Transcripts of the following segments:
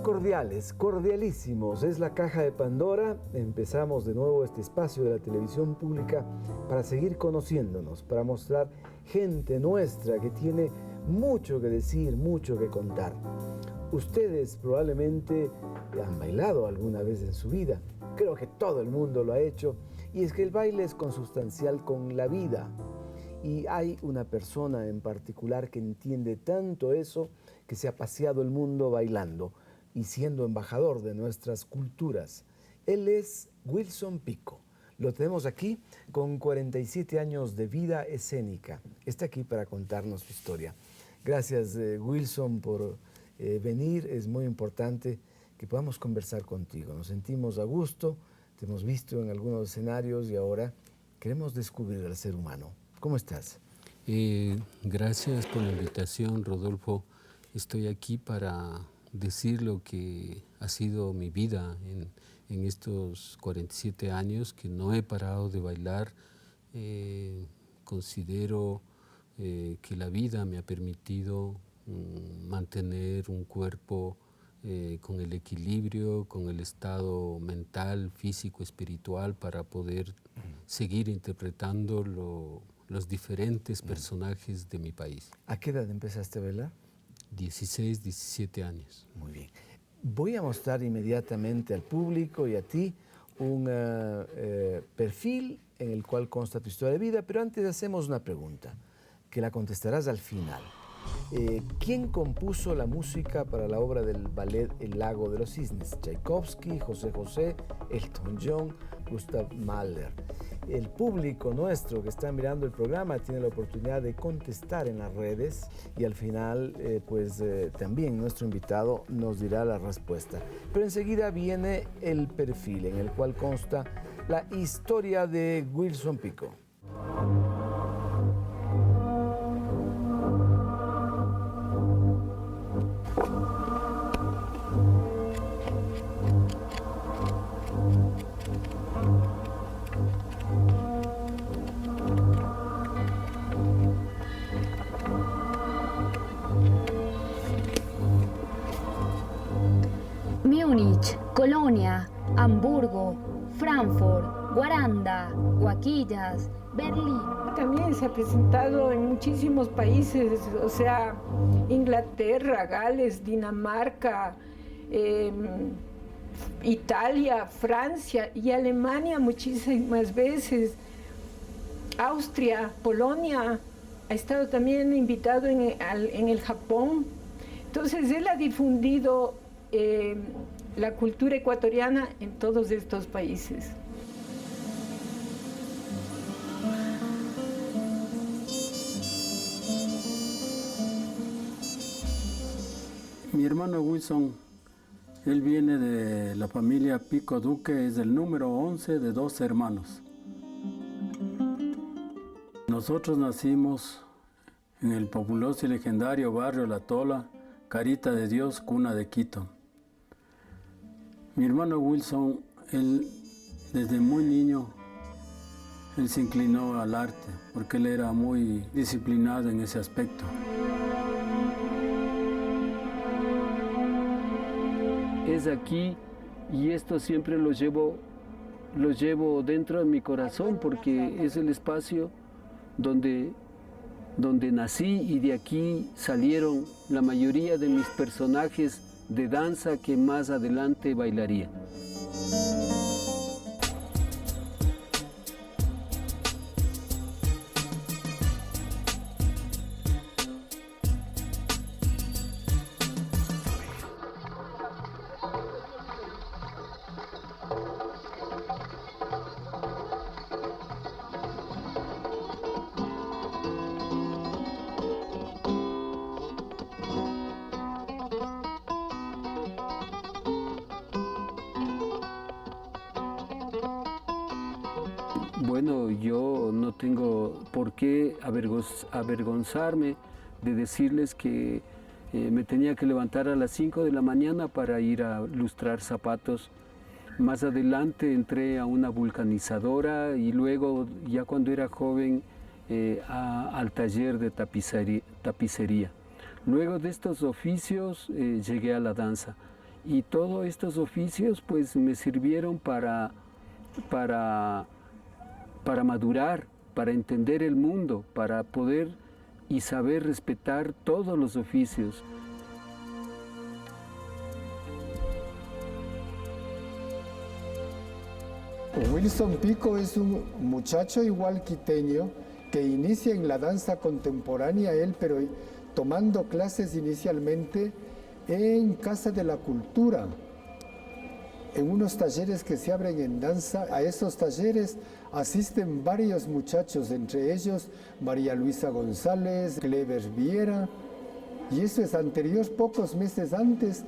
cordiales, cordialísimos. Es la Caja de Pandora. Empezamos de nuevo este espacio de la televisión pública para seguir conociéndonos, para mostrar gente nuestra que tiene mucho que decir, mucho que contar. Ustedes probablemente han bailado alguna vez en su vida. Creo que todo el mundo lo ha hecho. Y es que el baile es consustancial con la vida. Y hay una persona en particular que entiende tanto eso que se ha paseado el mundo bailando y siendo embajador de nuestras culturas. Él es Wilson Pico. Lo tenemos aquí con 47 años de vida escénica. Está aquí para contarnos su historia. Gracias, Wilson, por venir. Es muy importante que podamos conversar contigo. Nos sentimos a gusto, te hemos visto en algunos escenarios y ahora queremos descubrir al ser humano. ¿Cómo estás? Gracias por la invitación, Rodolfo. Estoy aquí para decir lo que ha sido mi vida en estos 47 años que no he parado de bailar. Considero que la vida me ha permitido mantener un cuerpo con el equilibrio, con el estado mental, físico, espiritual para poder seguir interpretando los diferentes personajes de mi país. ¿A qué edad empezaste a bailar? 16, 17 años. Muy bien. Voy a mostrar inmediatamente al público y a ti un perfil en el cual consta tu historia de vida, pero antes hacemos una pregunta, que la contestarás al final. ¿Quién compuso la música para la obra del ballet El Lago de los Cisnes? Tchaikovsky, José José, Elton John, Gustav Mahler. El público nuestro que está mirando el programa tiene la oportunidad de contestar en las redes y al final también nuestro invitado nos dirá la respuesta. Pero enseguida viene el perfil en el cual consta la historia de Wilson Pico. Múnich, Colonia, Hamburgo, Frankfurt, Guaranda, Huaquillas, Berlín. También se ha presentado en muchísimos países, o sea, Inglaterra, Gales, Dinamarca, Italia, Francia y Alemania muchísimas veces. Austria, Polonia, ha estado también invitado en el Japón. Entonces él ha difundido la cultura ecuatoriana en todos estos países. Mi hermano Wilson, él viene de la familia Pico Duque, es el número 11 de 12 hermanos. Nosotros nacimos en el populoso y legendario barrio La Tola, Carita de Dios, cuna de Quito. Mi hermano Wilson, él desde muy niño, él se inclinó al arte, porque él era muy disciplinado en ese aspecto. Es aquí, y esto siempre lo llevo dentro de mi corazón, porque es el espacio donde nací y de aquí salieron la mayoría de mis personajes de danza que más adelante bailaría. Bueno, yo no tengo por qué avergonzarme de decirles que me tenía que levantar a las 5 de la mañana para ir a lustrar zapatos. Más adelante entré a una vulcanizadora y luego, ya cuando era joven, al taller de tapicería. Luego de estos oficios llegué a la danza Y todos estos oficios pues me sirvieron para madurar, para entender el mundo, para poder y saber respetar todos los oficios. Wilson Pico es un muchacho igual quiteño que inicia en la danza contemporánea, pero tomando clases inicialmente en Casa de la Cultura, en unos talleres que se abren en danza. A esos talleres asisten varios muchachos, entre ellos María Luisa González, Clever Viera, y eso es anterior, pocos meses antes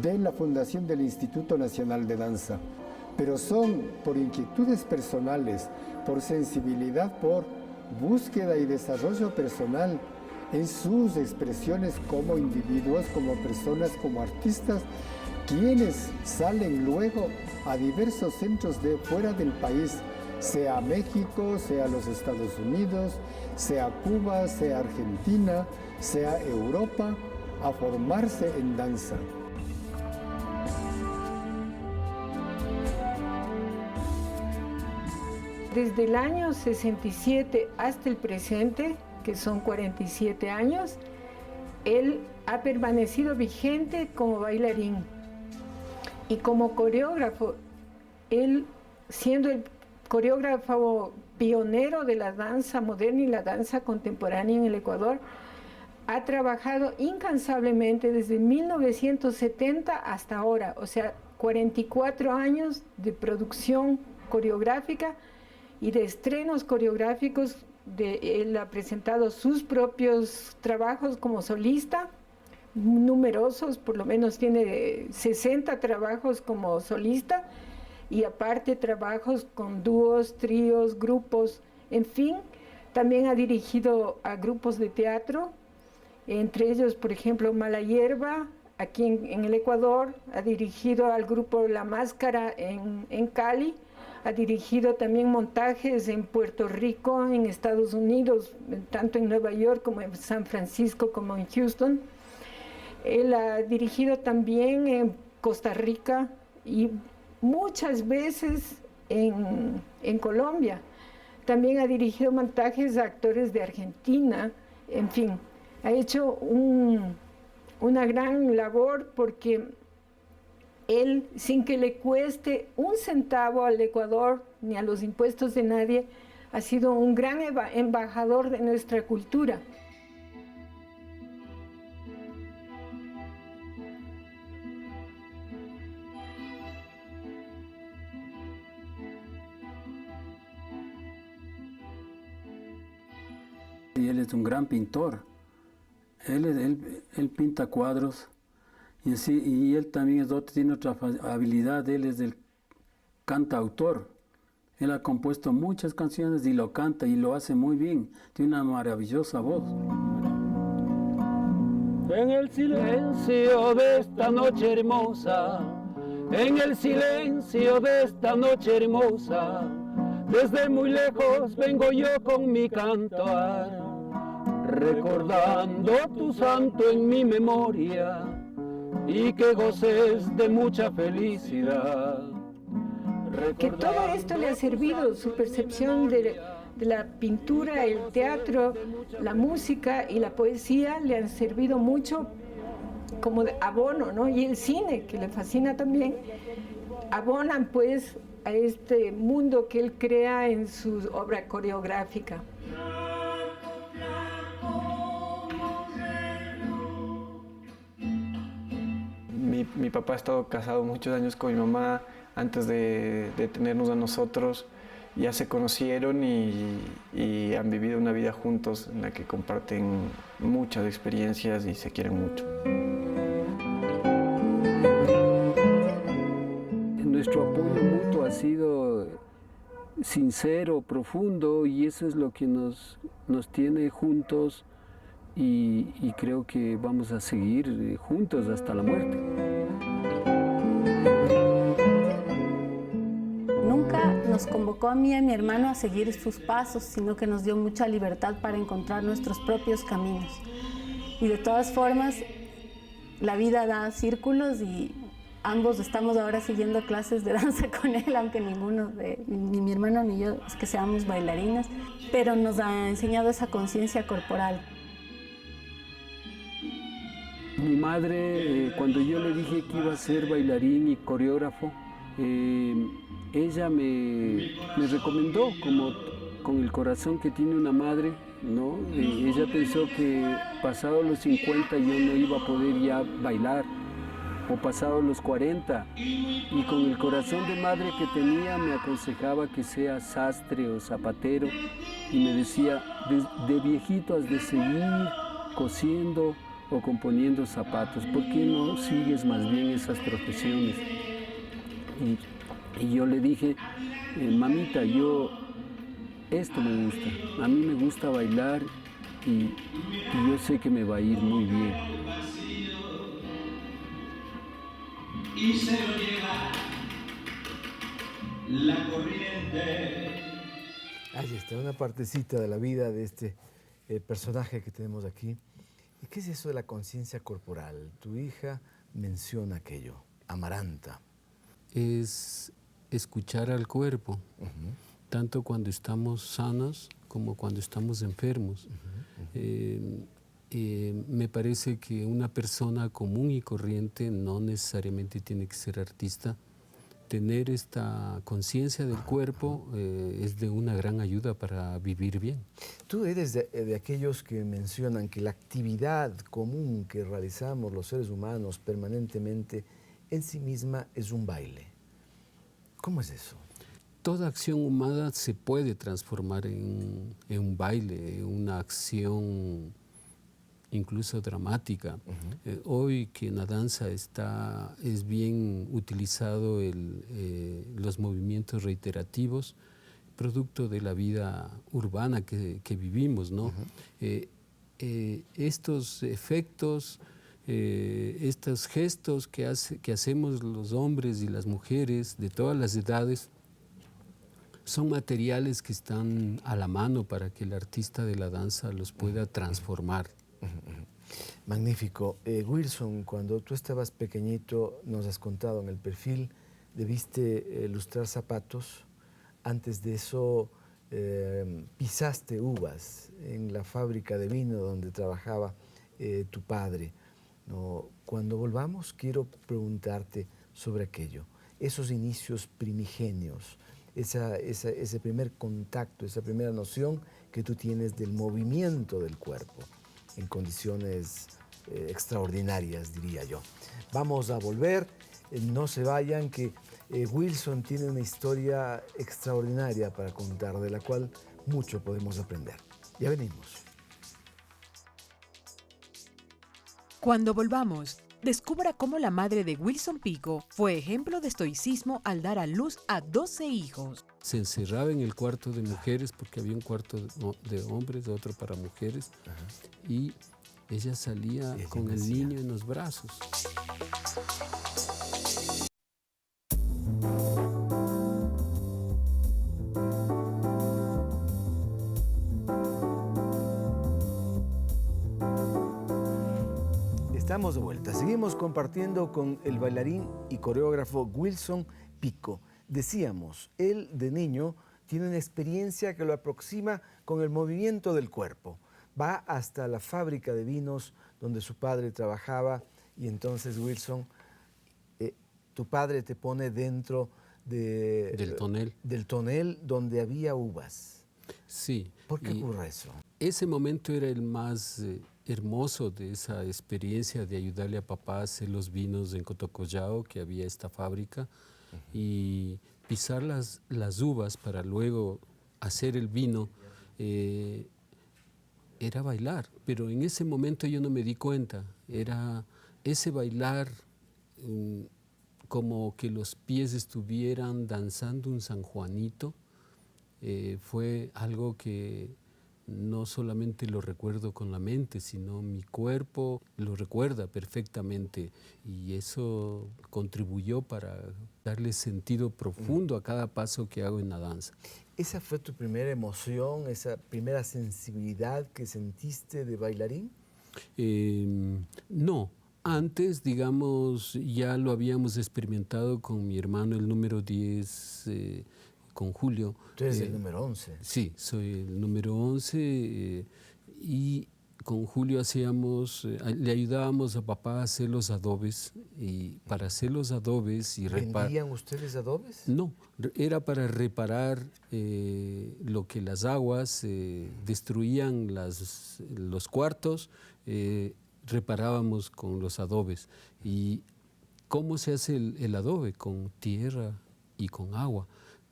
de la fundación del Instituto Nacional de Danza. Pero son por inquietudes personales, por sensibilidad, por búsqueda y desarrollo personal en sus expresiones como individuos, como personas, como artistas, quienes salen luego a diversos centros de fuera del país, sea México, sea los Estados Unidos, sea Cuba, sea Argentina, sea Europa, a formarse en danza. Desde el año 67 hasta el presente, que son 47 años, él ha permanecido vigente como bailarín. Y como coreógrafo, él siendo el coreógrafo pionero de la danza moderna y la danza contemporánea en el Ecuador, ha trabajado incansablemente desde 1970 hasta ahora, o sea, 44 años de producción coreográfica y de estrenos coreográficos. Él ha presentado sus propios trabajos como solista, numerosos, por lo menos tiene 60 trabajos como solista, y aparte trabajos con dúos, tríos, grupos, en fin. También ha dirigido a grupos de teatro, entre ellos, por ejemplo, Mala Hierba, aquí en el Ecuador, ha dirigido al grupo La Máscara en Cali, ha dirigido también montajes en Puerto Rico, en Estados Unidos, tanto en Nueva York como en San Francisco como en Houston. Él ha dirigido también en Costa Rica y muchas veces en Colombia. También ha dirigido montajes a actores de Argentina, en fin, ha hecho una gran labor porque él, sin que le cueste un centavo al Ecuador ni a los impuestos de nadie, ha sido un gran embajador de nuestra cultura. Y él es un gran pintor. Él pinta cuadros. Y él también tiene otra habilidad, él es el cantautor. Él ha compuesto muchas canciones y lo canta y lo hace muy bien. Tiene una maravillosa voz. En el silencio de esta noche hermosa, en el silencio de esta noche hermosa, desde muy lejos vengo yo con mi cantar, recordando tu santo en mi memoria, y que goces de mucha felicidad. Que todo esto le ha servido, su percepción de la pintura, el teatro, la música y la poesía le han servido mucho como de abono, ¿no? Y el cine, que le fascina también, abonan pues a este mundo que él crea en su obra coreográfica. Mi papá ha estado casado muchos años con mi mamá antes de tenernos a nosotros. Ya se conocieron y han vivido una vida juntos en la que comparten muchas experiencias y se quieren mucho. Nuestro apoyo mutuo ha sido sincero, profundo, y eso es lo que nos tiene juntos. Y creo que vamos a seguir juntos hasta la muerte. Nunca nos convocó a mí y a mi hermano a seguir sus pasos, sino que nos dio mucha libertad para encontrar nuestros propios caminos. Y de todas formas, la vida da círculos y Ambos estamos ahora siguiendo clases de danza con él, aunque ni mi hermano ni yo es que seamos bailarines, pero nos ha enseñado esa conciencia corporal. Mi madre, cuando yo le dije que iba a ser bailarín y coreógrafo, ella me recomendó, como con el corazón que tiene una madre, ¿no? Ella pensó que pasados los 50 yo no iba a poder ya bailar, o pasados los 40, y con el corazón de madre que tenía me aconsejaba que sea sastre o zapatero, y me decía, de viejito has de seguir cosiendo o componiendo zapatos, ¿por qué no sigues más bien esas profesiones? Y yo le dije, mamita, esto me gusta, a mí me gusta bailar y yo sé que me va a ir muy bien. Y se lo lleva la corriente. Ahí está, una partecita de la vida de este personaje que tenemos aquí. ¿Y qué es eso de la conciencia corporal? Tu hija menciona aquello, Amaranta. Es escuchar al cuerpo, tanto cuando estamos sanos como cuando estamos enfermos. Me parece que una persona común y corriente no necesariamente tiene que ser artista. Tener esta conciencia del cuerpo es de una gran ayuda para vivir bien. Tú eres de aquellos que mencionan que la actividad común que realizamos los seres humanos permanentemente en sí misma es un baile. ¿Cómo es eso? Toda acción humana se puede transformar en un baile, en una acción incluso dramática. Hoy que en la danza es bien utilizado los movimientos reiterativos, producto de la vida urbana que vivimos, ¿no? Estos efectos, estos gestos que hacemos los hombres y las mujeres de todas las edades, son materiales que están a la mano para que el artista de la danza los pueda transformar. Magnífico. Wilson, cuando tú estabas pequeñito, nos has contado en el perfil, debiste lustrar zapatos. Antes de eso, pisaste uvas en la fábrica de vino donde trabajaba tu padre, ¿no? Cuando volvamos, quiero preguntarte sobre aquello, esos inicios primigenios, ese primer contacto, esa primera noción que tú tienes del movimiento del cuerpo en condiciones extraordinarias, diría yo. Vamos a volver, no se vayan, que Wilson tiene una historia extraordinaria para contar, de la cual mucho podemos aprender. Ya venimos. Cuando volvamos, descubra cómo la madre de Wilson Pico fue ejemplo de estoicismo al dar a luz a 12 hijos. Se encerraba en el cuarto de mujeres porque había un cuarto de hombres, otro para mujeres, y ella salía con el niño en los brazos. Estamos de vuelta. Seguimos compartiendo con el bailarín y coreógrafo Wilson Pico. Decíamos, él de niño tiene una experiencia que lo aproxima con el movimiento del cuerpo. Va hasta la fábrica de vinos donde su padre trabajaba y entonces, Wilson, tu padre te pone dentro del tonel donde había uvas. Sí. ¿Por qué ocurre eso? Ese momento era el más hermoso de esa experiencia de ayudarle a papá a hacer los vinos en Cotocollao, que había esta fábrica, y pisar las uvas para luego hacer el vino. Era bailar, pero en ese momento yo no me di cuenta. Era ese bailar como que los pies estuvieran danzando un San Juanito. Fue algo que no solamente lo recuerdo con la mente, sino mi cuerpo lo recuerda perfectamente, y eso contribuyó para darle sentido profundo a cada paso que hago en la danza. ¿Esa fue tu primera emoción, esa primera sensibilidad que sentiste de bailarín? No, Antes, digamos, ya lo habíamos experimentado con mi hermano, el número 10, con Julio. Tú eres el número 11. Sí, soy el número 11 y con Julio le ayudábamos a papá a hacer los adobes, y para hacer los adobes y ¿Vendían ustedes adobes? No, era para reparar lo que las aguas destruían los cuartos, reparábamos con los adobes. ¿Y cómo se hace el adobe? Con tierra y con agua,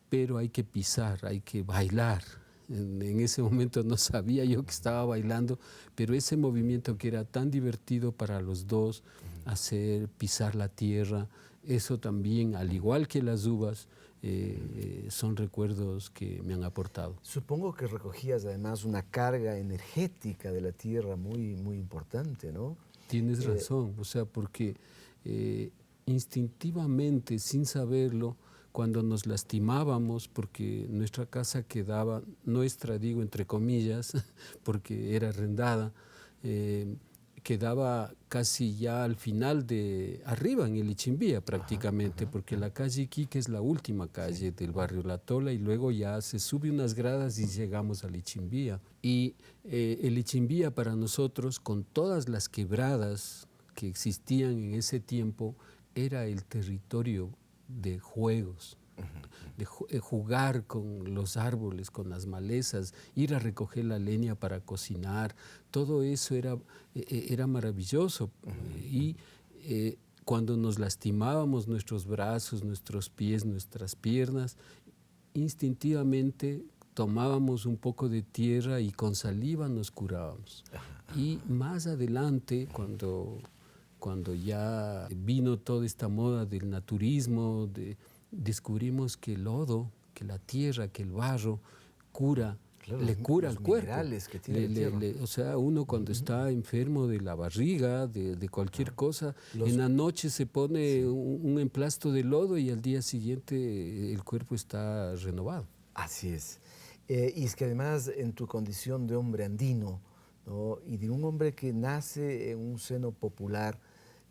pero hay que pisar, hay que bailar. En ese momento no sabía yo que estaba bailando, pero ese movimiento que era tan divertido para los dos, pisar la tierra, eso también, al igual que las uvas, son recuerdos que me han aportado. Supongo que recogías además una carga energética de la tierra muy, muy importante, ¿no? Tienes razón, o sea, porque instintivamente, sin saberlo, cuando nos lastimábamos, porque nuestra casa quedaba, nuestra digo entre comillas, porque era arrendada, quedaba casi ya al final de arriba en el Ichimbía prácticamente, porque la calle Iquique es la última calle del barrio La Tola y luego ya se sube unas gradas y llegamos al Ichimbía. Y el Ichimbía para nosotros, con todas las quebradas que existían en ese tiempo, era el territorio de juegos, de jugar con los árboles, con las malezas, ir a recoger la leña para cocinar, todo eso era maravilloso. Y cuando nos lastimábamos nuestros brazos, nuestros pies, nuestras piernas, instintivamente tomábamos un poco de tierra y con saliva nos curábamos. Y más adelante, cuando ya vino toda esta moda del naturismo, descubrimos que el lodo, que la tierra, que el barro cura, claro, le cura al cuerpo. Que tiene o sea, uno cuando está enfermo de la barriga, de cualquier cosa, en la noche se pone un emplasto de lodo y al día siguiente el cuerpo está renovado. Así es. Y es que además en tu condición de hombre andino, ¿no? Y de un hombre que nace en un seno popular,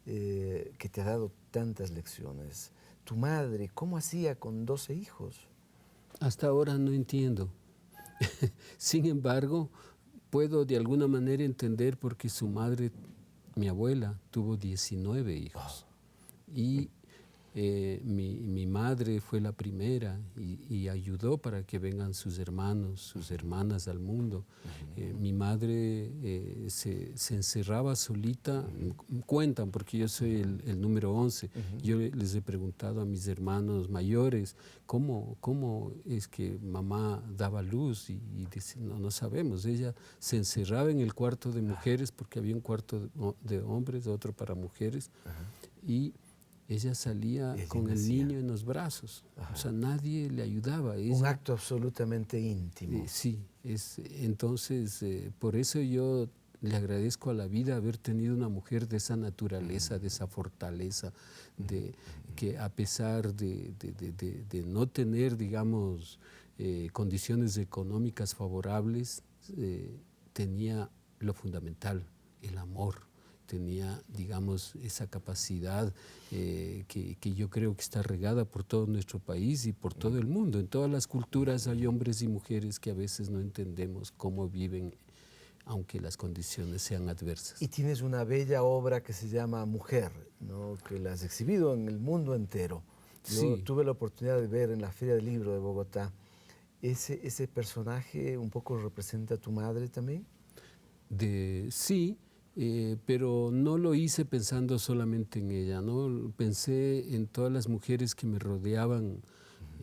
que te ha dado tantas lecciones. Tu madre, ¿cómo hacía con 12 hijos? Hasta ahora no entiendo. Sin embargo, puedo de alguna manera entender porque su madre, mi abuela, tuvo 19 hijos. Y mi madre fue la primera y ayudó para que vengan sus hermanos, sus hermanas al mundo. Mi madre se encerraba solita, cuentan porque yo soy el número 11, yo les he preguntado a mis hermanos mayores cómo es que mamá daba luz y dicen, no sabemos. Ella se encerraba en el cuarto de mujeres porque había un cuarto de hombres, otro para mujeres, y ella salía con el niño en los brazos. O sea, nadie le ayudaba. Un acto absolutamente íntimo. Sí, entonces por eso yo le agradezco a la vida haber tenido una mujer de esa naturaleza, de esa fortaleza, que a pesar de no tener, digamos, condiciones económicas favorables, tenía lo fundamental, el amor. Tenía, digamos, esa capacidad que yo creo que está regada por todo nuestro país y por todo el mundo. En todas las culturas hay hombres y mujeres que a veces no entendemos cómo viven, aunque las condiciones sean adversas. Y tienes una bella obra que se llama Mujer, ¿no? Que la has exhibido en el mundo entero. Yo tuve la oportunidad de ver en la Feria del Libro de Bogotá. ¿Ese personaje un poco representa a tu madre también? Sí. Pero no lo hice pensando solamente en ella, ¿no? Pensé en todas las mujeres que me rodeaban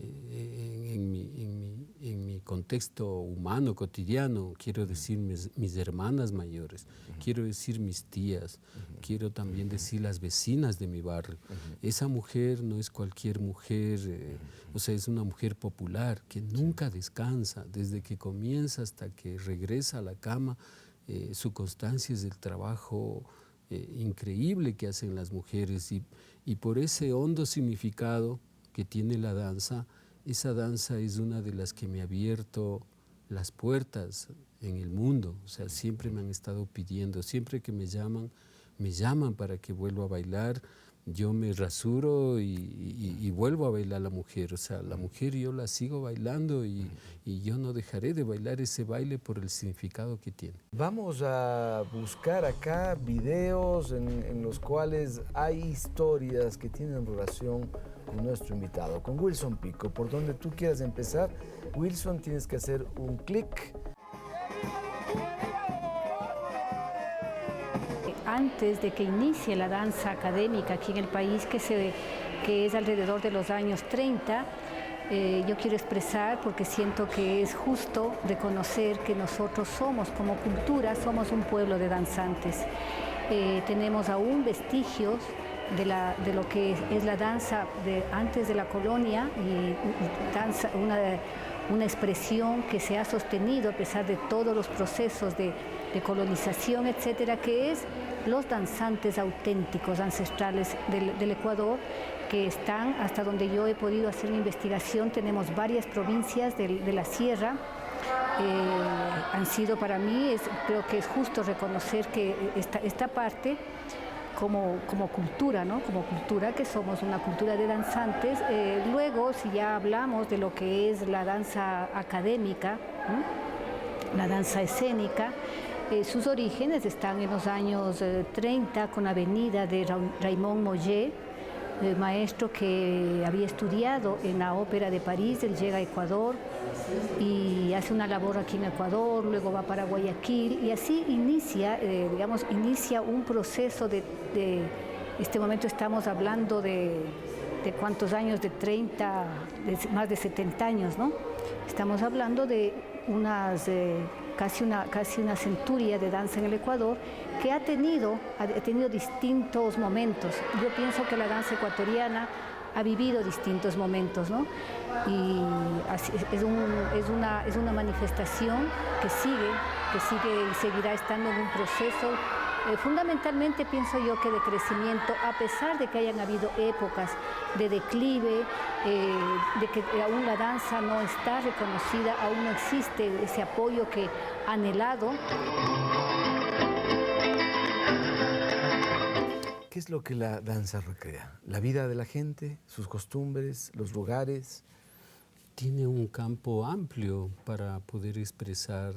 en mi contexto humano, cotidiano. Quiero decir mis hermanas mayores, quiero decir mis tías, quiero también decir las vecinas de mi barrio. Esa mujer no es cualquier mujer, o sea, es una mujer popular que nunca descansa, desde que comienza hasta que regresa a la cama. Su constancia es el trabajo increíble que hacen las mujeres y por ese hondo significado que tiene la danza, esa danza es una de las que me ha abierto las puertas en el mundo. O sea, siempre me han estado pidiendo, siempre que me llaman me llaman para que vuelva a bailar, yo me rasuro y vuelvo a bailar a la mujer. O sea, la mujer yo la sigo bailando y yo no dejaré de bailar ese baile por el significado que tiene. Vamos a buscar acá videos en los cuales hay historias que tienen relación con nuestro invitado, con Wilson Pico. Por donde tú quieras empezar, Wilson, tienes que hacer un clic. Antes de que inicie la danza académica aquí en el país, que es alrededor de los años 30, yo quiero expresar, porque siento que es justo reconocer que nosotros somos, como cultura, somos un pueblo de danzantes. Tenemos aún vestigios de lo que es la danza de antes de la colonia, y danza, una expresión que se ha sostenido a pesar de todos los procesos de colonización, etcétera, que es los danzantes auténticos, ancestrales del Ecuador, que están, hasta donde yo he podido hacer una investigación, tenemos varias provincias de la sierra. Han sido para mí, creo que es justo reconocer que esta parte como cultura, ¿no? Como cultura, que somos una cultura de danzantes. Luego, si ya hablamos de lo que es la danza académica, la danza escénica, sus orígenes están en los años 30 con la venida de Raymond Mollet, maestro que había estudiado en la Ópera de París. Él llega a Ecuador y hace una labor aquí en Ecuador, luego va para Guayaquil y así inicia un proceso de este momento estamos hablando de cuántos años, de 30, más de 70 años, ¿no? Estamos hablando de casi una centuria de danza en el Ecuador, que ha tenido distintos momentos. Yo pienso que la danza ecuatoriana ha vivido distintos momentos, ¿no? Y así, es una manifestación que sigue y seguirá estando en un proceso. Fundamentalmente pienso yo que de crecimiento, a pesar de que hayan habido épocas de declive, de que aún la danza no está reconocida, aún no existe ese apoyo que anhelado. ¿Qué es lo que la danza recrea? ¿La vida de la gente, sus costumbres, los lugares? Tiene un campo amplio para poder expresar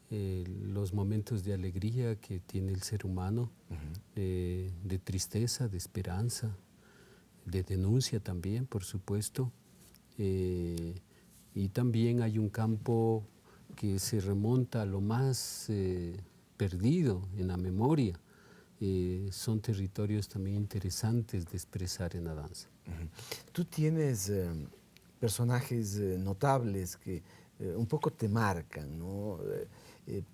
los momentos de alegría que tiene el ser humano, de tristeza, de esperanza, de denuncia también, por supuesto. Y también hay un campo que se remonta a lo más perdido en la memoria. Son territorios también interesantes de expresar en la danza. Tú tienes personajes notables que un poco te marcan, ¿no?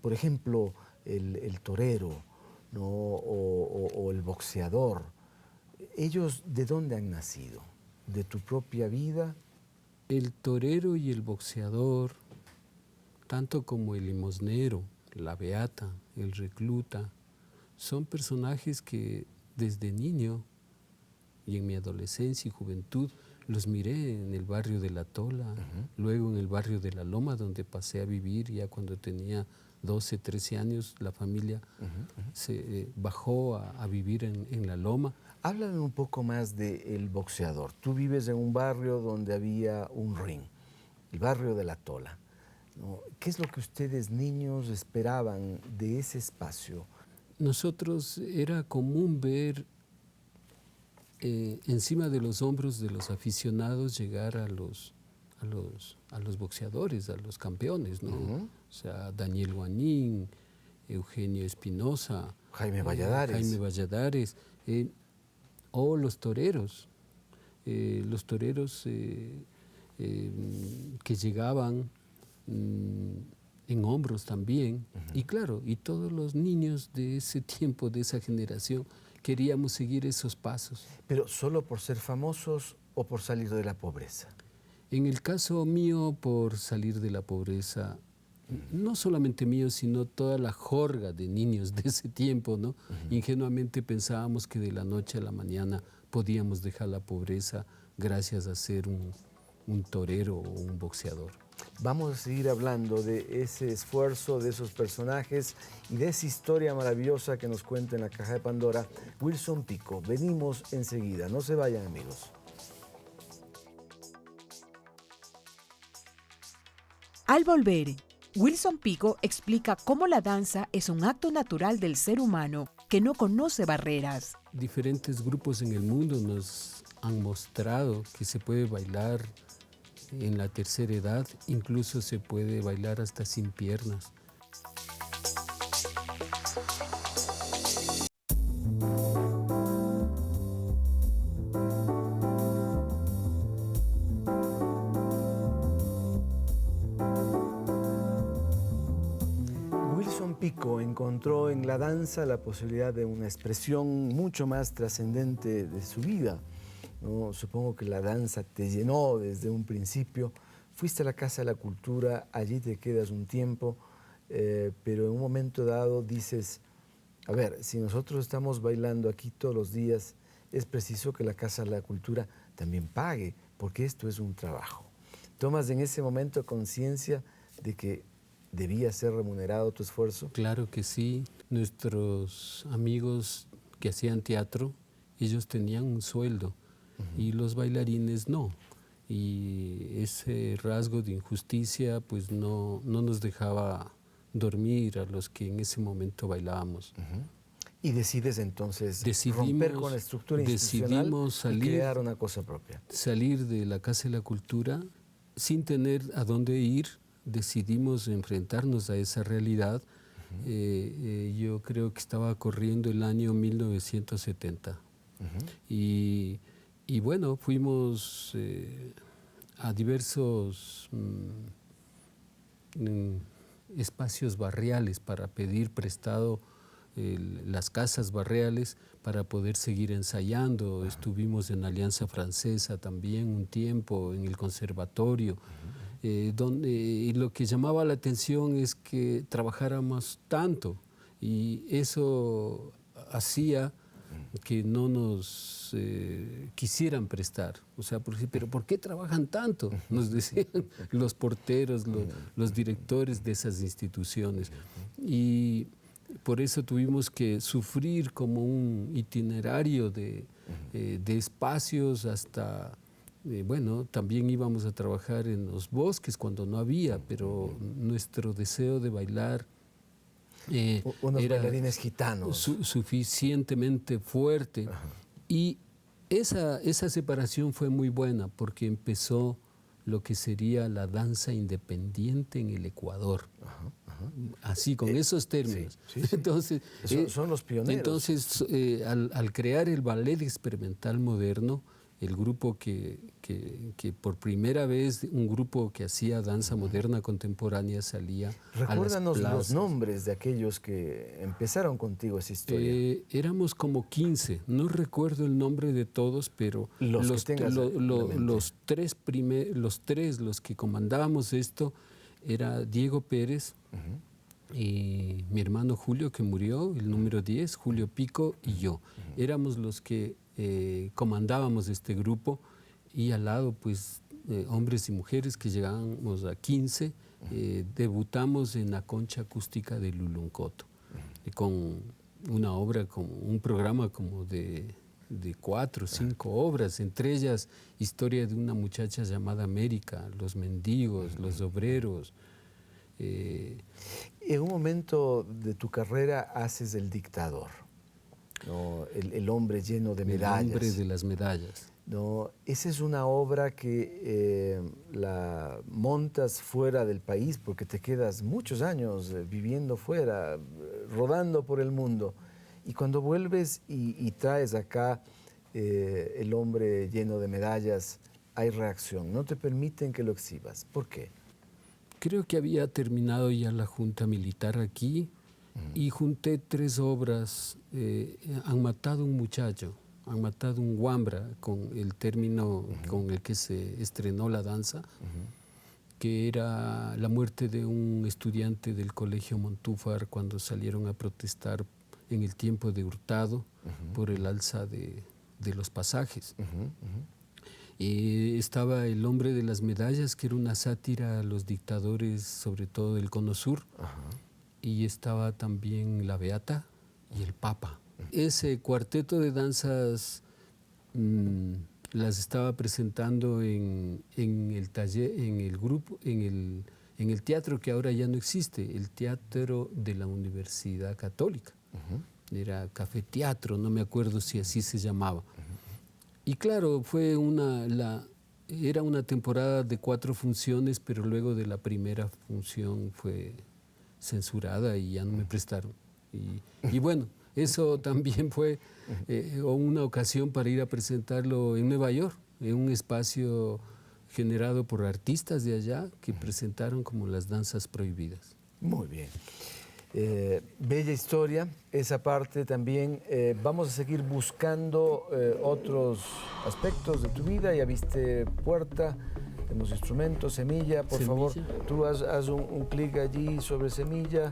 Por ejemplo, el torero, ¿no? o el boxeador. ¿Ellos de dónde han nacido? ¿De tu propia vida? El torero y el boxeador, tanto como el limosnero, la beata, el recluta, son personajes que desde niño y en mi adolescencia y juventud los miré en el barrio de La Tola, luego en el barrio de La Loma, donde pasé a vivir ya cuando tenía 12, 13 años. La familia se bajó a vivir en La Loma. Háblame un poco más del boxeador. Tú vives en un barrio donde había un ring, el barrio de La Tola, ¿no? ¿Qué es lo que ustedes, niños, esperaban de ese espacio? Nosotros era común ver encima de los hombros de los aficionados llegar a los boxeadores, a los campeones, ¿no? O sea, Daniel Guanín, Eugenio Espinosa, Jaime Valladares, o los toreros que llegaban en hombros también, y claro, y todos los niños de ese tiempo, de esa generación, queríamos seguir esos pasos. ¿Pero solo por ser famosos o por salir de la pobreza? En el caso mío, por salir de la pobreza, no solamente mío, sino toda la jorga de niños de ese tiempo, ¿no? Ingenuamente pensábamos que de la noche a la mañana podíamos dejar la pobreza gracias a ser un torero o un boxeador. Vamos a seguir hablando de ese esfuerzo, de esos personajes y de esa historia maravillosa que nos cuenta en la Caja de Pandora Wilson Pico. Venimos enseguida, no se vayan, amigos. Al volver, Wilson Pico explica cómo la danza es un acto natural del ser humano que no conoce barreras. Diferentes grupos en el mundo nos han mostrado que se puede bailar en la tercera edad, incluso se puede bailar hasta sin piernas. Wilson Pico encontró en la danza la posibilidad de una expresión mucho más trascendente de su vida, ¿no? Supongo que la danza te llenó desde un principio. Fuiste a la Casa de la Cultura, allí te quedas un tiempo, pero en un momento dado dices, a ver, si nosotros estamos bailando aquí todos los días, es preciso que la Casa de la Cultura también pague, porque esto es un trabajo. ¿Tomas en ese momento conciencia de que debía ser remunerado tu esfuerzo? Claro que sí. Nuestros amigos que hacían teatro, ellos tenían un sueldo y los bailarines no. Y ese rasgo de injusticia pues no nos dejaba dormir a los que en ese momento bailábamos. Y decides entonces romper con la estructura institucional y crear una cosa propia. Salir de la Casa de la Cultura sin tener a dónde ir. Decidimos enfrentarnos a esa realidad. Yo creo que estaba corriendo el año 1970. Y bueno, fuimos a diversos espacios barriales para pedir prestado las casas barriales para poder seguir ensayando. Estuvimos en Alianza Francesa también un tiempo, en el conservatorio. Y lo que llamaba la atención es que trabajáramos tanto y eso hacía que no nos quisieran prestar. O sea, pero ¿por qué trabajan tanto? Nos decían los porteros, los directores de esas instituciones. Y por eso tuvimos que sufrir como un itinerario de espacios hasta... bueno, también íbamos a trabajar en los bosques cuando no había, pero nuestro deseo de bailar unos era bailarines gitanos suficientemente fuerte. Y esa separación fue muy buena porque empezó lo que sería la danza independiente en el Ecuador. Así, con esos términos. Sí. Entonces, son los pioneros. Entonces, al crear el ballet experimental moderno, el grupo que por primera vez, un grupo que hacía danza moderna contemporánea salía a las plazas. Recuérdanos los nombres de aquellos que empezaron contigo esa historia. Éramos como 15, no recuerdo el nombre de todos, pero los tres que comandábamos esto era Diego Pérez, y mi hermano Julio, que murió, el número 10, Julio Pico, y yo. Éramos los que comandábamos este grupo, y al lado pues hombres y mujeres que llegábamos a 15. Debutamos en la Concha Acústica de Luluncoto, con una obra, con un programa como de 4 o 5 obras, entre ellas Historia de una muchacha llamada América, Los mendigos, Los obreros. En un momento de tu carrera haces El dictador, ¿no? El hombre lleno de medallas. El hombre de las medallas. ¿No? Esa es una obra que la montas fuera del país porque te quedas muchos años viviendo fuera, rodando por el mundo. Y cuando vuelves y traes acá El hombre lleno de medallas, hay reacción. No te permiten que lo exhibas. ¿Por qué? Creo que había terminado ya la junta militar aquí y junté 3 obras. Han matado un muchacho, han matado un huambra, con el término con el que se estrenó la danza, que era la muerte de un estudiante del Colegio Montúfar cuando salieron a protestar en el tiempo de Hurtado por el alza de los pasajes. Estaba El hombre de las medallas, que era una sátira a los dictadores, sobre todo del Cono Sur. Y estaba también La Beata y El Papa. Ese cuarteto de danzas las estaba presentando en el taller, en el grupo, en el teatro que ahora ya no existe, el Teatro de la Universidad Católica. Era Café Teatro, no me acuerdo si así se llamaba. Y claro, era una temporada de 4 funciones, pero luego de la primera función fue censurada y ya no me prestaron. Y bueno, eso también fue una ocasión para ir a presentarlo en Nueva York, en un espacio generado por artistas de allá que presentaron como las danzas prohibidas. Muy bien. Bella historia, esa parte también. Vamos a seguir buscando otros aspectos de tu vida. Ya viste Puerta, tenemos instrumentos, Semilla, por favor. Tú haz un clic allí sobre Semilla.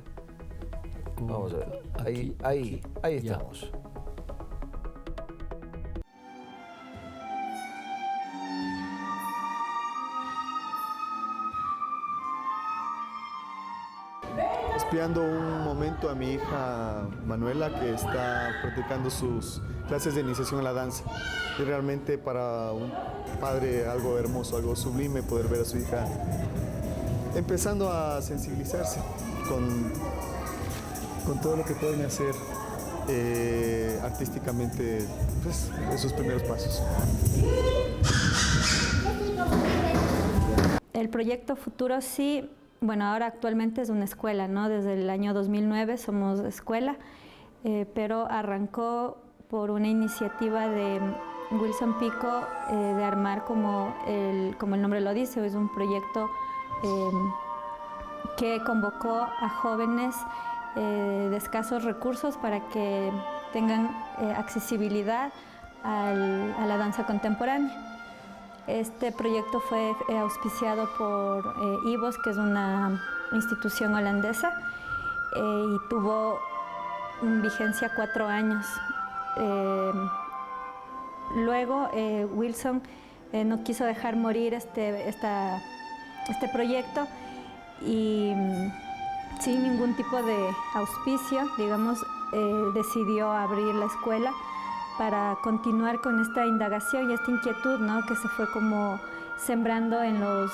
Vamos a ver, ahí estamos. Espiando un momento a mi hija Manuela, que está practicando sus clases de iniciación a la danza. Y realmente para un padre algo hermoso, algo sublime poder ver a su hija empezando a sensibilizarse con todo lo que pueden hacer artísticamente, pues, esos primeros pasos. El proyecto Futuro Sí, bueno, ahora actualmente es una escuela, ¿no? Desde el año 2009 somos escuela, pero arrancó por una iniciativa de Wilson Pico de armar, como el nombre lo dice, es un proyecto que convocó a jóvenes de escasos recursos para que tengan accesibilidad a la danza contemporánea. Este proyecto fue auspiciado por IVOS, que es una institución holandesa, y tuvo vigencia 4 años. Luego Wilson no quiso dejar morir este proyecto y sin ningún tipo de auspicio, digamos, decidió abrir la escuela para continuar con esta indagación y esta inquietud, ¿no?, que se fue como sembrando en los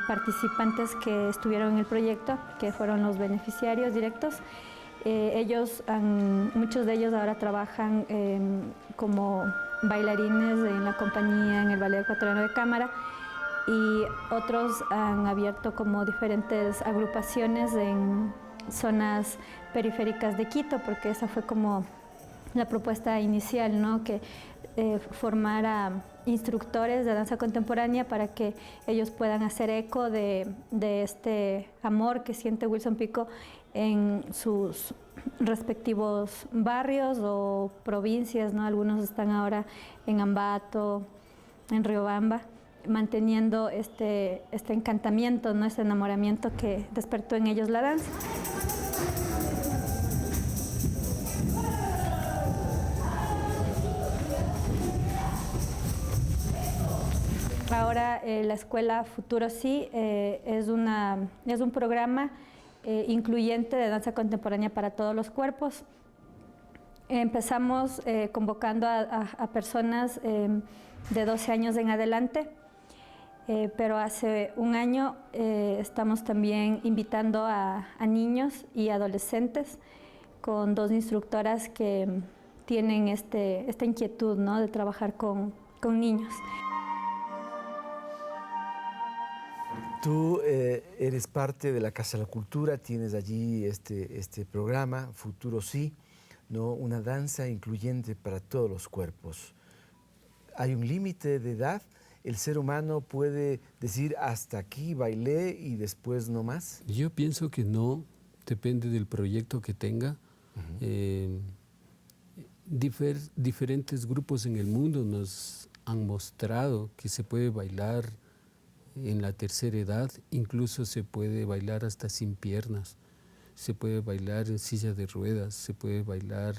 participantes que estuvieron en el proyecto, que fueron los beneficiarios directos. Muchos de ellos ahora trabajan como bailarines en la compañía, en el Ballet Ecuatoriano de Cámara, y otros han abierto como diferentes agrupaciones en zonas periféricas de Quito, porque esa fue como la propuesta inicial, ¿no?, que formara instructores de danza contemporánea para que ellos puedan hacer eco de este amor que siente Wilson Pico en sus respectivos barrios o provincias, ¿no? Algunos están ahora en Ambato, en Riobamba, manteniendo este encantamiento, ¿no?, este enamoramiento que despertó en ellos la danza. Ahora la Escuela Futuro Sí es un programa incluyente de danza contemporánea para todos los cuerpos. Empezamos convocando a personas de 12 años en adelante, pero hace un año estamos también invitando a niños y adolescentes con 2 instructoras que tienen esta inquietud, ¿no?, de trabajar con niños. Tú eres parte de la Casa de la Cultura, tienes allí este programa, Futuro Sí, ¿no?, una danza incluyente para todos los cuerpos. ¿Hay un límite de edad? ¿El ser humano puede decir hasta aquí bailé y después no más? Yo pienso que no, depende del proyecto que tenga. Diferentes grupos en el mundo nos han mostrado que se puede bailar en la tercera edad, incluso se puede bailar hasta sin piernas, se puede bailar en silla de ruedas, se puede bailar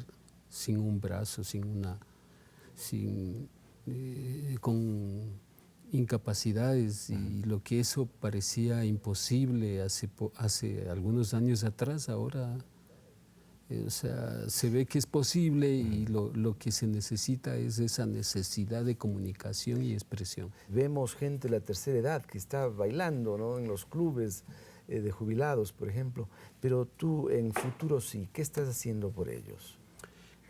con incapacidades y lo que eso parecía imposible hace algunos años atrás, ahora o sea, se ve que es posible y lo que se necesita es esa necesidad de comunicación y expresión. Vemos gente de la tercera edad que está bailando, ¿no?, en los clubes de jubilados, por ejemplo, pero tú en futuro sí, ¿qué estás haciendo por ellos?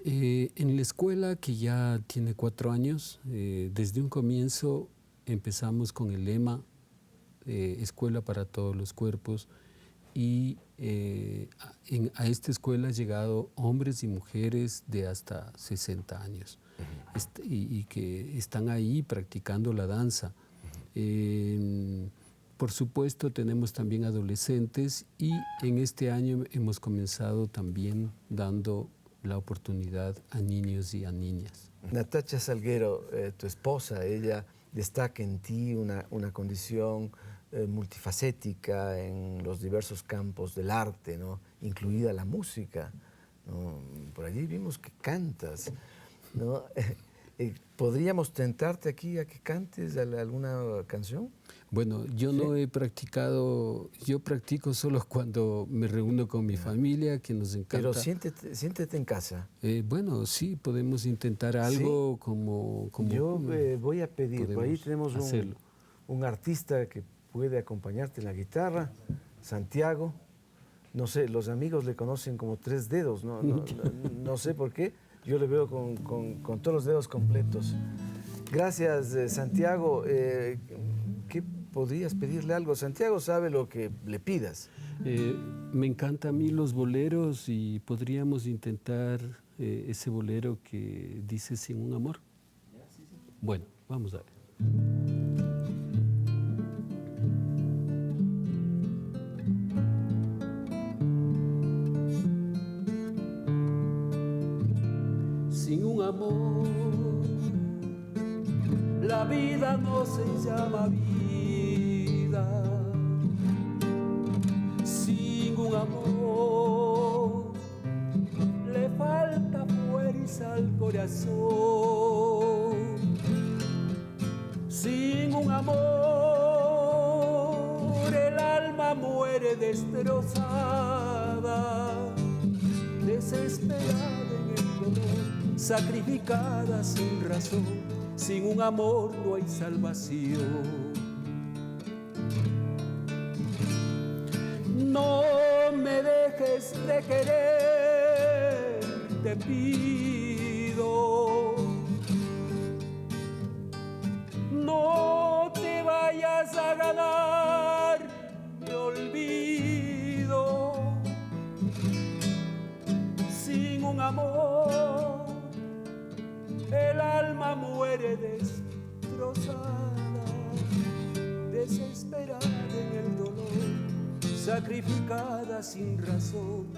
En la escuela, que ya tiene 4 años, desde un comienzo empezamos con el lema Escuela para todos los cuerpos, y a esta escuela han llegado hombres y mujeres de hasta 60 años y que están ahí practicando la danza. Por supuesto, tenemos también adolescentes y en este año hemos comenzado también dando la oportunidad a niños y a niñas. Natacha Salguero, tu esposa, ella destaca en ti una condición multifacética en los diversos campos del arte, ¿no?, incluida la música, ¿no? Por allí vimos que cantas, ¿no? ¿Podríamos tentarte aquí a que cantes alguna canción? Bueno, yo no he practicado, yo practico solo cuando me reúno con mi familia, que nos encanta. Pero siéntete en casa. Bueno, sí, podemos intentar algo. ¿Sí? como yo voy a pedir, por ahí tenemos un artista que puede acompañarte en la guitarra, Santiago. No sé, los amigos le conocen como 3 dedos, no sé por qué. Yo le veo con todos los dedos completos. Gracias, Santiago. ¿Qué podrías pedirle algo? Santiago sabe lo que le pidas. Me encantan a mí los boleros y podríamos intentar ese bolero que dice Sin un amor. Bueno, vamos a ver. Sin un amor, la vida no se llama vida. Sin un amor, le falta fuerza al corazón. Sin un amor, el alma muere destrozada, desesperada en el dolor, sacrificada sin razón. Sin un amor no hay salvación. No me dejes de querer, te pido. No te vayas a ganar mi olvido. Sin un amor, el alma muere destrozada, desesperada en el dolor, sacrificada sin razón.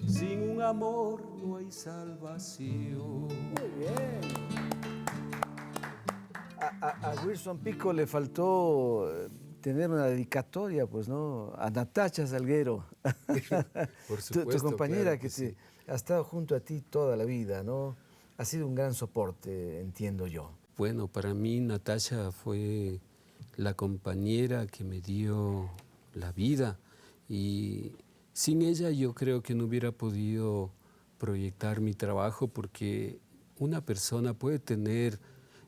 Sin un amor no hay salvación. Muy bien. A Wilson Pico le faltó tener una dedicatoria, pues, ¿no?, a Natacha Salguero. Por supuesto, tu compañera, claro que sí. ha estado junto a ti toda la vida, ¿no? Ha sido un gran soporte, entiendo yo. Bueno, para mí Natacha fue la compañera que me dio la vida y sin ella yo creo que no hubiera podido proyectar mi trabajo, porque una persona puede tener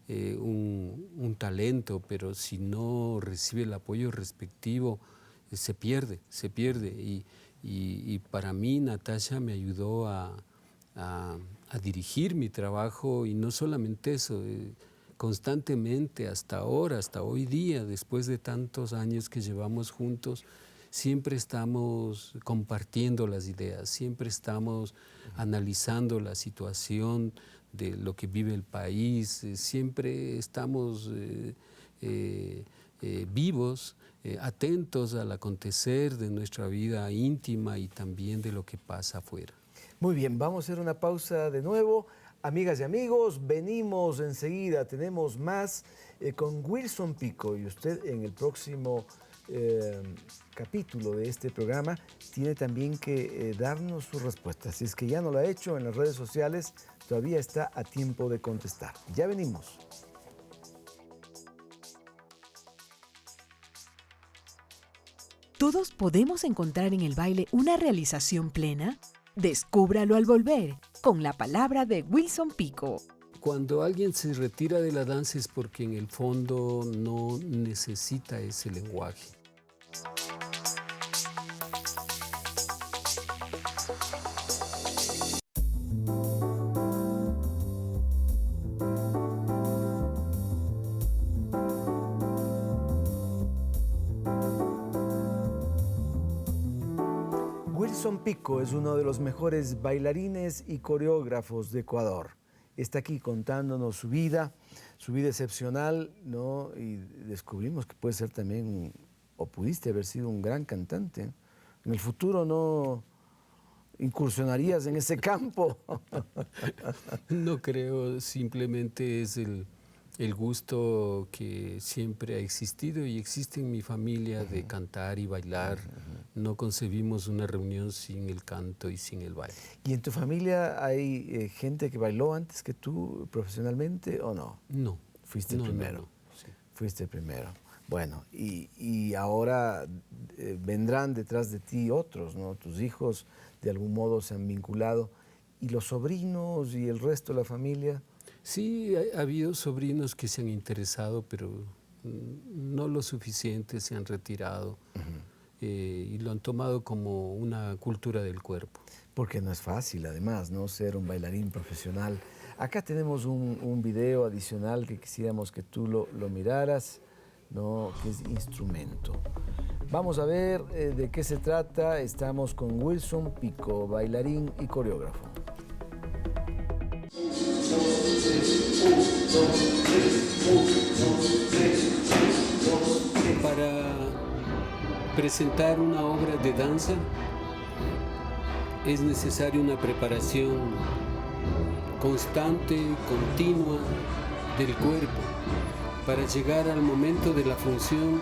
un talento, pero si no recibe el apoyo respectivo, se pierde. Y para mí Natacha me ayudó a dirigir mi trabajo, y no solamente eso, constantemente hasta ahora, hasta hoy día, después de tantos años que llevamos juntos, siempre estamos compartiendo las ideas, siempre estamos analizando la situación de lo que vive el país, siempre estamos vivos, atentos al acontecer de nuestra vida íntima y también de lo que pasa afuera. Muy bien, vamos a hacer una pausa de nuevo. Amigas y amigos, venimos enseguida, tenemos más con Wilson Pico, y usted en el próximo capítulo de este programa tiene también que darnos sus respuestas. Si es que ya no lo ha hecho en las redes sociales, todavía está a tiempo de contestar. Ya venimos. ¿Todos podemos encontrar en el baile una realización plena? Descúbralo al volver, con la palabra de Wilson Pico. Cuando alguien se retira de la danza es porque en el fondo no necesita ese lenguaje. Wilson Pico es uno de los mejores bailarines y coreógrafos de Ecuador. Está aquí contándonos su vida excepcional, ¿no? Y descubrimos que puede ser también, o pudiste haber sido un gran cantante. En el futuro no incursionarías en ese campo. No creo, simplemente es el gusto que siempre ha existido y existe en mi familia de cantar y bailar. No concebimos una reunión sin el canto y sin el baile. ¿Y en tu familia hay gente que bailó antes que tú profesionalmente o no? No. Fuiste el primero. No, sí. Fuiste el primero. Bueno, y ahora vendrán detrás de ti otros, ¿no? Tus hijos de algún modo se han vinculado. ¿Y los sobrinos y el resto de la familia? Sí, ha habido sobrinos que se han interesado, pero no lo suficiente, se han retirado. Y lo han tomado como una cultura del cuerpo. Porque no es fácil, además, ¿no? Ser un bailarín profesional. Acá tenemos un video adicional que quisiéramos que tú lo miraras, ¿no? Que es instrumento. Vamos a ver de qué se trata. Estamos con Wilson Pico, bailarín y coreógrafo. Para presentar una obra de danza es necesaria una preparación constante, continua del cuerpo para llegar al momento de la función.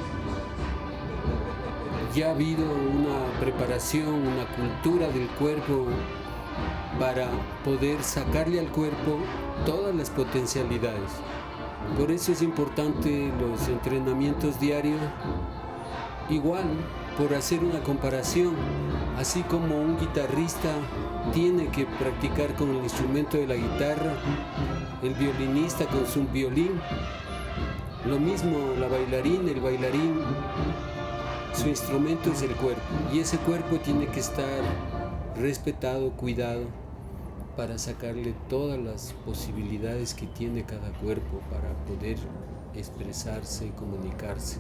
Ya ha habido una preparación, una cultura del cuerpo para poder sacarle al cuerpo todas las potencialidades. Por eso es importante los entrenamientos diarios. Igual, por hacer una comparación, así como un guitarrista tiene que practicar con el instrumento de la guitarra, el violinista con su violín, lo mismo la bailarina, el bailarín, su instrumento es el cuerpo, y ese cuerpo tiene que estar respetado, cuidado, para sacarle todas las posibilidades que tiene cada cuerpo para poder expresarse, comunicarse.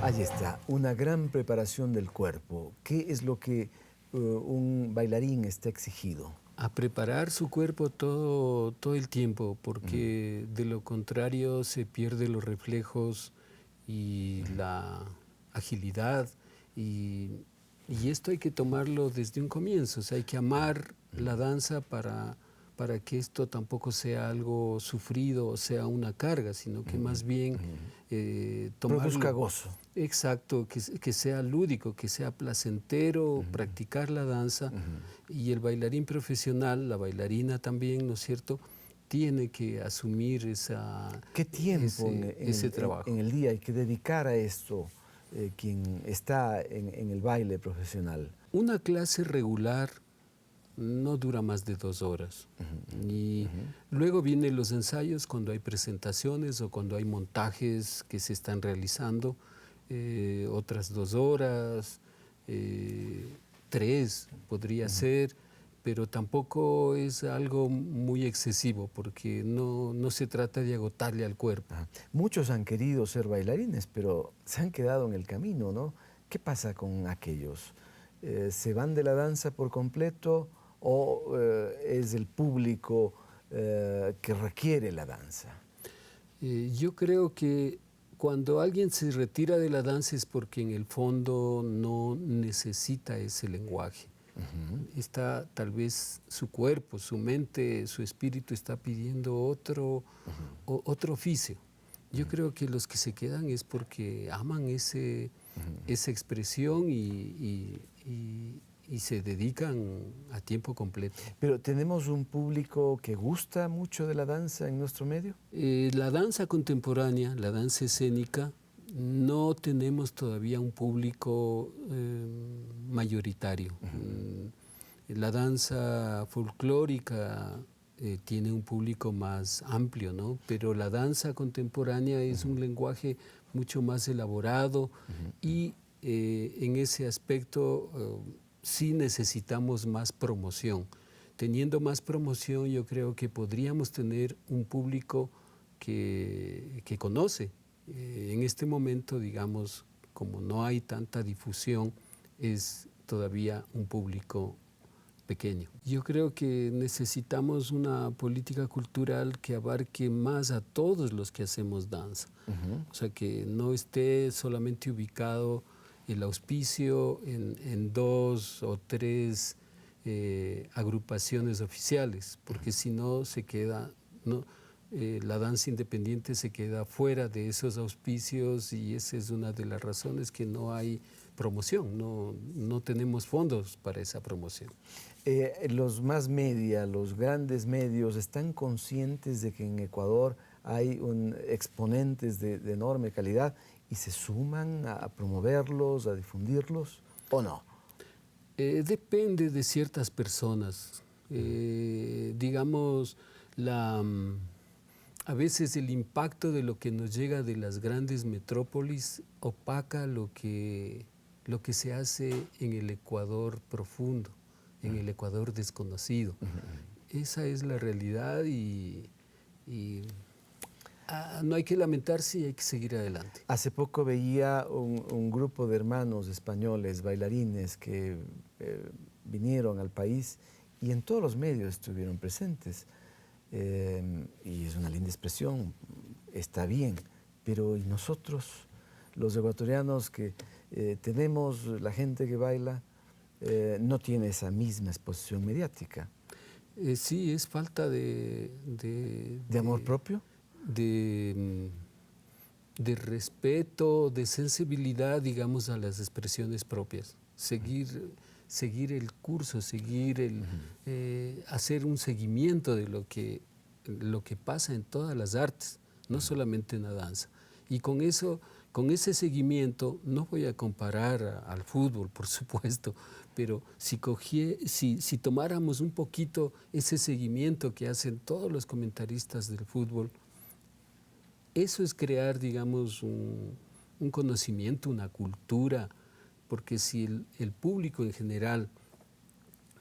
Ahí está, una gran preparación del cuerpo. ¿Qué es lo que un bailarín está exigido? A preparar su cuerpo todo el tiempo, porque de lo contrario se pierden los reflejos y la agilidad, y esto hay que tomarlo desde un comienzo. O sea, hay que amar la danza para que esto tampoco sea algo sufrido o sea una carga, sino que más bien tomarlo, produzca gozo. Exacto, que sea lúdico, que sea placentero practicar la danza. Y el bailarín profesional, la bailarina también, ¿no es cierto?, tiene que asumir ese trabajo. En el día hay que dedicar a esto quien está en el baile profesional. Una clase regular no dura más de 2 horas. Y luego vienen los ensayos cuando hay presentaciones o cuando hay montajes que se están realizando, otras 2 horas, 3 podría ser, pero tampoco es algo muy excesivo porque no se trata de agotarle al cuerpo. Muchos han querido ser bailarines, pero se han quedado en el camino, ¿no? ¿Qué pasa con aquellos? ¿Se van de la danza por completo o es el público que requiere la danza? Yo creo que cuando alguien se retira de la danza es porque en el fondo no necesita ese lenguaje. Está tal vez su cuerpo, su mente, su espíritu está pidiendo otro oficio. Yo creo que los que se quedan es porque aman esa expresión y y se dedican a tiempo completo. Pero ¿tenemos un público que gusta mucho de la danza en nuestro medio? La danza contemporánea, la danza escénica, no tenemos todavía un público mayoritario. La danza folclórica tiene un público más amplio, ¿no? Pero la danza contemporánea es un lenguaje mucho más elaborado y en ese aspecto sí necesitamos más promoción. Teniendo más promoción, yo creo que podríamos tener un público que conoce. En este momento, digamos, como no hay tanta difusión, es todavía un público pequeño. Yo creo que necesitamos una política cultural que abarque más a todos los que hacemos danza. O sea, que no esté solamente ubicado el auspicio en 2 o 3 agrupaciones oficiales, porque si no se queda, ¿no? La danza independiente se queda fuera de esos auspicios y esa es una de las razones que no hay promoción, no tenemos fondos para esa promoción. Los más media, los grandes medios, ¿están conscientes de que en Ecuador hay exponentes de enorme calidad y se suman a promoverlos, a difundirlos o no? Depende de ciertas personas. Digamos, a veces el impacto de lo que nos llega de las grandes metrópolis opaca lo que se hace en el Ecuador profundo, en el Ecuador desconocido. Esa es la realidad y no hay que lamentarse y hay que seguir adelante. Hace poco veía un grupo de hermanos españoles, bailarines, que vinieron al país y en todos los medios estuvieron presentes. Y es una linda expresión, está bien, pero ¿y nosotros, los ecuatorianos que tenemos, la gente que baila, no tiene esa misma exposición mediática? Sí, es falta de amor propio, de respeto, de sensibilidad, digamos, a las expresiones propias. Seguir el curso, hacer un seguimiento de lo que pasa en todas las artes, no solamente en la danza. Y con ese seguimiento, no voy a comparar al fútbol, por supuesto, pero si tomáramos un poquito ese seguimiento que hacen todos los comentaristas del fútbol, eso es crear, digamos, un conocimiento, una cultura, porque si el público en general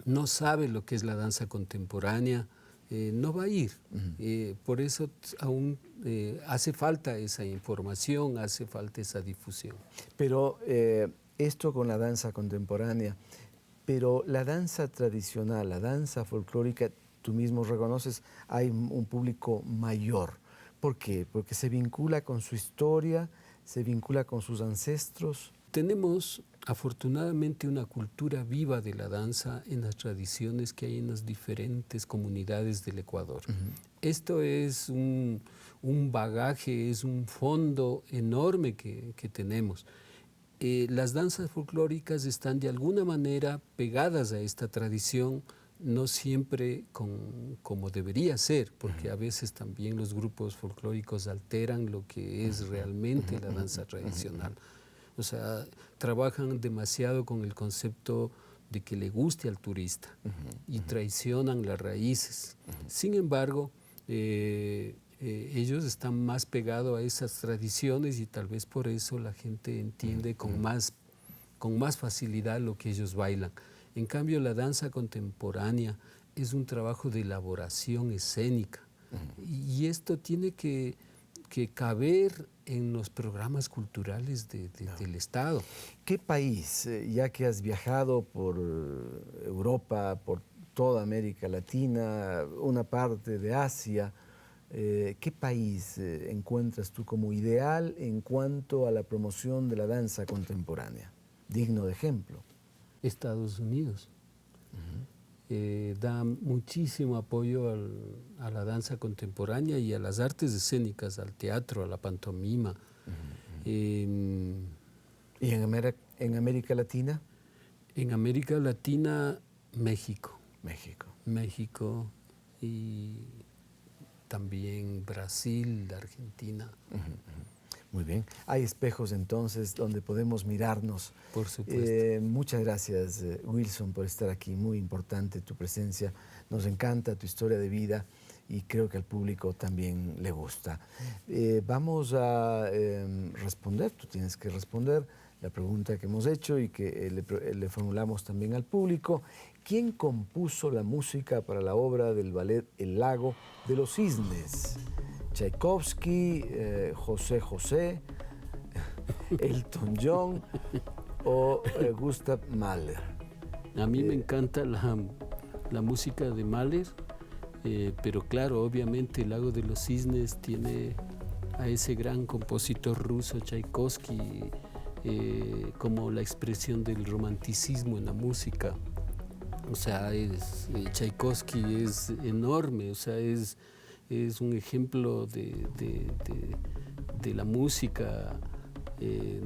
no sabe lo que es la danza contemporánea, no va a ir. Por eso aún hace falta esa información, hace falta esa difusión. Pero esto con la danza contemporánea, pero la danza tradicional, la danza folclórica, tú mismo reconoces, hay un público mayor. ¿Por qué? Porque se vincula con su historia, se vincula con sus ancestros. Tenemos afortunadamente una cultura viva de la danza en las tradiciones que hay en las diferentes comunidades del Ecuador. Esto es un bagaje, es un fondo enorme que tenemos. Las danzas folclóricas están de alguna manera pegadas a esta tradición, no siempre como debería ser, porque a veces también los grupos folclóricos alteran lo que es realmente la danza tradicional. O sea, trabajan demasiado con el concepto de que le guste al turista y traicionan las raíces. Sin embargo, ellos están más pegados a esas tradiciones y tal vez por eso la gente entiende con más facilidad lo que ellos bailan. En cambio, la danza contemporánea es un trabajo de elaboración escénica y esto tiene que caber en los programas culturales del Estado. ¿Qué país, ya que has viajado por Europa, por toda América Latina, una parte de Asia, qué país encuentras tú como ideal en cuanto a la promoción de la danza contemporánea? Digno de ejemplo. Estados Unidos. Da muchísimo apoyo a la danza contemporánea y a las artes escénicas, al teatro, a la pantomima. ¿Y en América Latina? En América Latina, México. México Y también Brasil, Argentina. Muy bien. Hay espejos entonces donde podemos mirarnos. Por supuesto. Muchas gracias, Wilson, por estar aquí. Muy importante tu presencia. Nos encanta tu historia de vida y creo que al público también le gusta. Vamos a responder, tú tienes que responder la pregunta que hemos hecho y que le formulamos también al público. ¿Quién compuso la música para la obra del ballet El Lago de los Cisnes? Tchaikovsky, José José, Elton John o Gustav Mahler. A mí me encanta la música de Mahler, pero claro, obviamente El Lago de los Cisnes tiene a ese gran compositor ruso Tchaikovsky como la expresión del romanticismo en la música. O sea, Tchaikovsky es enorme, o sea, es un ejemplo de la música,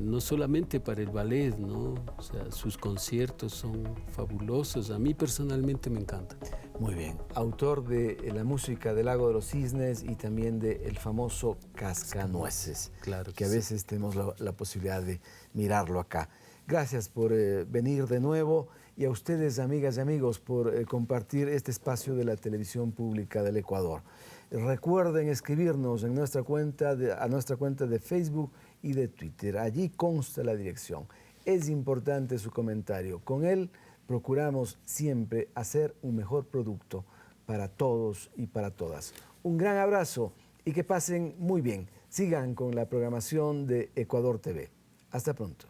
no solamente para el ballet, ¿no? O sea, sus conciertos son fabulosos. A mí personalmente me encanta. Muy bien. Autor de la música del Lago de los Cisnes y también del famoso Cascanueces, claro que a veces tenemos la posibilidad de mirarlo acá. Gracias por venir de nuevo y a ustedes, amigas y amigos, por compartir este espacio de la televisión pública del Ecuador. Recuerden escribirnos en a nuestra cuenta de Facebook y de Twitter. Allí consta la dirección. Es importante su comentario. Con él procuramos siempre hacer un mejor producto para todos y para todas. Un gran abrazo y que pasen muy bien. Sigan con la programación de Ecuador TV. Hasta pronto.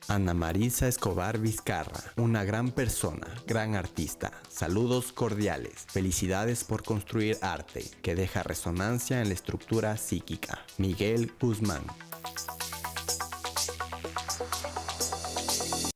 Ana Marisa Escobar Vizcarra, una gran persona, gran artista. Saludos cordiales. Felicidades por construir arte que deja resonancia en la estructura psíquica. Miguel Guzmán.